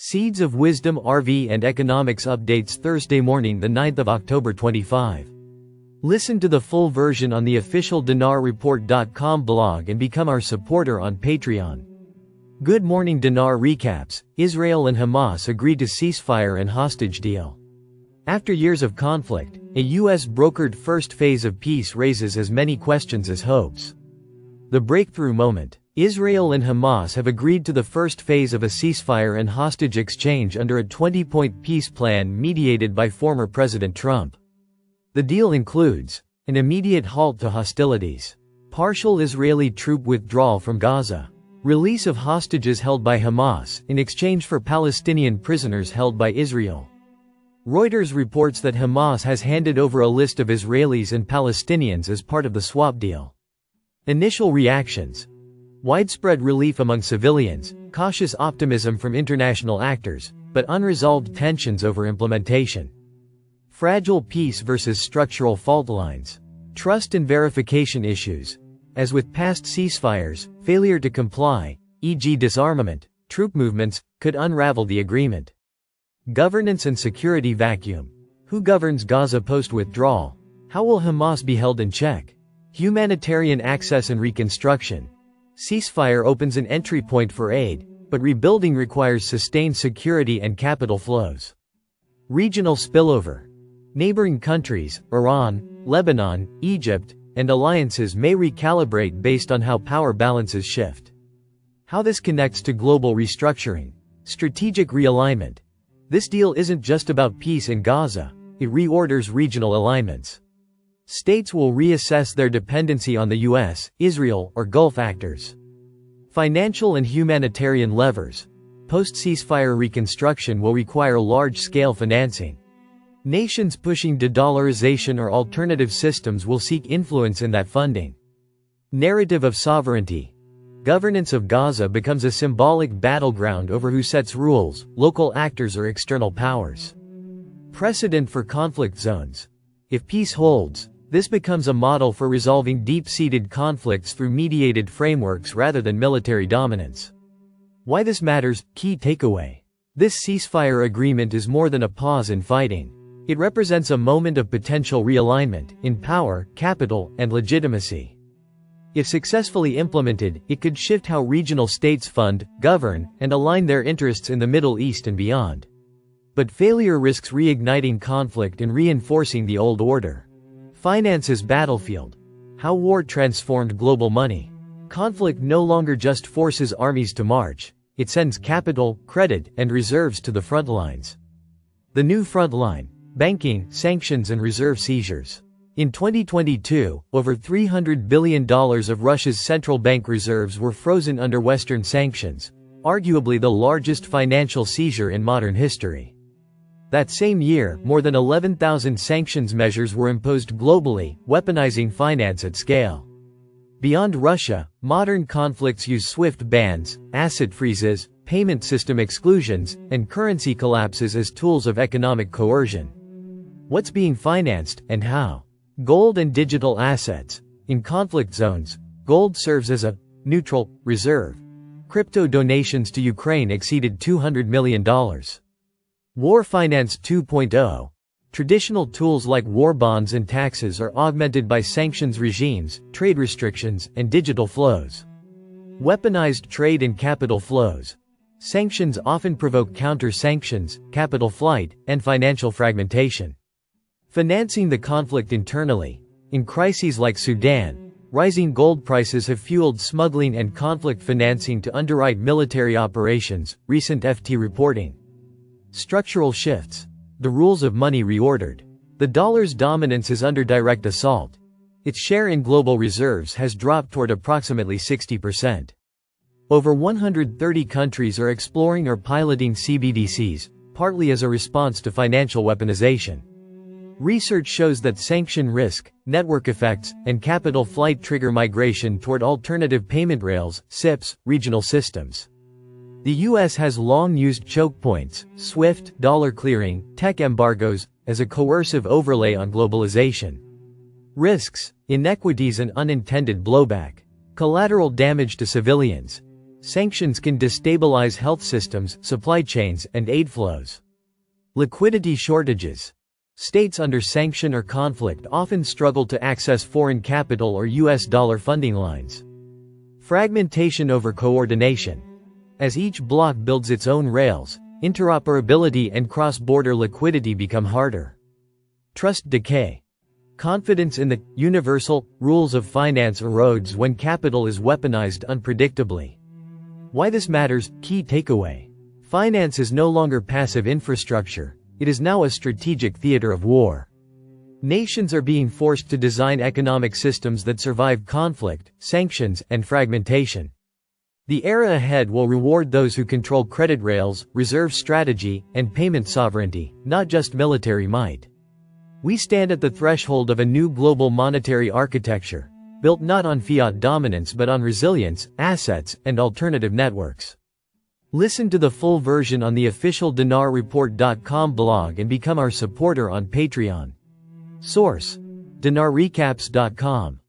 Seeds of Wisdom RV and Economics Updates Thursday morning the 9th of October 25. Listen to the full version on the official dinarreport.com blog and become our supporter on Patreon. Good morning. Dinar recaps. Israel and Hamas agreed to ceasefire and hostage deal. After years of conflict, a U.S.-brokered first phase of peace raises as many questions as hopes. The breakthrough moment. Israel and Hamas have agreed to the first phase of a ceasefire and hostage exchange under a 20-point peace plan mediated by former President Trump. The deal includes an immediate halt to hostilities, partial Israeli troop withdrawal from Gaza, release of hostages held by Hamas in exchange for Palestinian prisoners held by Israel. Reuters reports that Hamas has handed over a list of Israelis and Palestinians as part of the swap deal. Initial reactions. Widespread relief among civilians, cautious optimism from international actors, but unresolved tensions over implementation. Fragile peace versus structural fault lines. Trust and verification issues. As with past ceasefires, failure to comply, e.g. disarmament, troop movements, could unravel the agreement. Governance and security vacuum. Who governs Gaza post-withdrawal? How will Hamas be held in check? Humanitarian access and reconstruction. Ceasefire opens an entry point for aid, but rebuilding requires sustained security and capital flows. Regional spillover. Neighboring countries, Iran, Lebanon, Egypt, and alliances may recalibrate based on how power balances shift. How this connects to global restructuring. Strategic realignment. This deal isn't just about peace in Gaza, it reorders regional alignments. States will reassess their dependency on the US, Israel, or Gulf actors. Financial and humanitarian levers. Post-ceasefire reconstruction will require large-scale financing. Nations pushing de-dollarization or alternative systems will seek influence in that funding. Narrative of sovereignty. Governance of Gaza becomes a symbolic battleground over who sets rules, local actors or external powers. Precedent for conflict zones. If peace holds, this becomes a model for resolving deep-seated conflicts through mediated frameworks rather than military dominance. Why this matters. Key takeaway. This ceasefire agreement is more than a pause in fighting. It represents a moment of potential realignment in power, capital, and legitimacy. If successfully implemented, it could shift how regional states fund, govern, and align their interests in the Middle East and beyond. But failure risks reigniting conflict and reinforcing the old order. Finance as battlefield. How war transformed global money. Conflict no longer just forces armies to march, it sends capital, credit, and reserves to the front lines. The new front line. Banking, sanctions and reserve seizures. In 2022, over $300 billion of Russia's central bank reserves were frozen under Western sanctions, arguably the largest financial seizure in modern history. That same year, more than 11,000 sanctions measures were imposed globally, weaponizing finance at scale. Beyond Russia, modern conflicts use SWIFT bans, asset freezes, payment system exclusions, and currency collapses as tools of economic coercion. What's being financed, and how? Gold and digital assets. In conflict zones, gold serves as a neutral reserve. Crypto donations to Ukraine exceeded $200 million. War Finance 2.0. Traditional tools like war bonds and taxes are augmented by sanctions regimes, trade restrictions, and digital flows. Weaponized trade and capital flows. Sanctions often provoke counter-sanctions, capital flight, and financial fragmentation. Financing the conflict internally. In crises like Sudan, rising gold prices have fueled smuggling and conflict financing to underwrite military operations, recent FT reporting. Structural shifts. The rules of money reordered. The dollar's dominance is under direct assault. Its share in global reserves has dropped toward approximately 60%. Over 130 countries are exploring or piloting CBDCs, partly as a response to financial weaponization. Research shows that sanction risk, network effects, and capital flight trigger migration toward alternative payment rails, SIPs, regional systems. The U.S. has long used choke points, SWIFT, dollar clearing, tech embargoes, as a coercive overlay on globalization. Risks, inequities and unintended blowback. Collateral damage to civilians. Sanctions can destabilize health systems, supply chains, and aid flows. Liquidity shortages. States under sanction or conflict often struggle to access foreign capital or US dollar funding lines. Fragmentation over coordination. As each bloc builds its own rails, interoperability and cross-border liquidity become harder. Trust decay. Confidence in the universal rules of finance erodes when capital is weaponized unpredictably. Why this matters? Key takeaway. Finance is no longer passive infrastructure, it is now a strategic theater of war. Nations are being forced to design economic systems that survive conflict, sanctions, and fragmentation. The era ahead will reward those who control credit rails, reserve strategy, and payment sovereignty, not just military might. We stand at the threshold of a new global monetary architecture, built not on fiat dominance but on resilience, assets, and alternative networks. Listen to the full version on the official dinarreport.com blog and become our supporter on Patreon. Source: dinarrecaps.com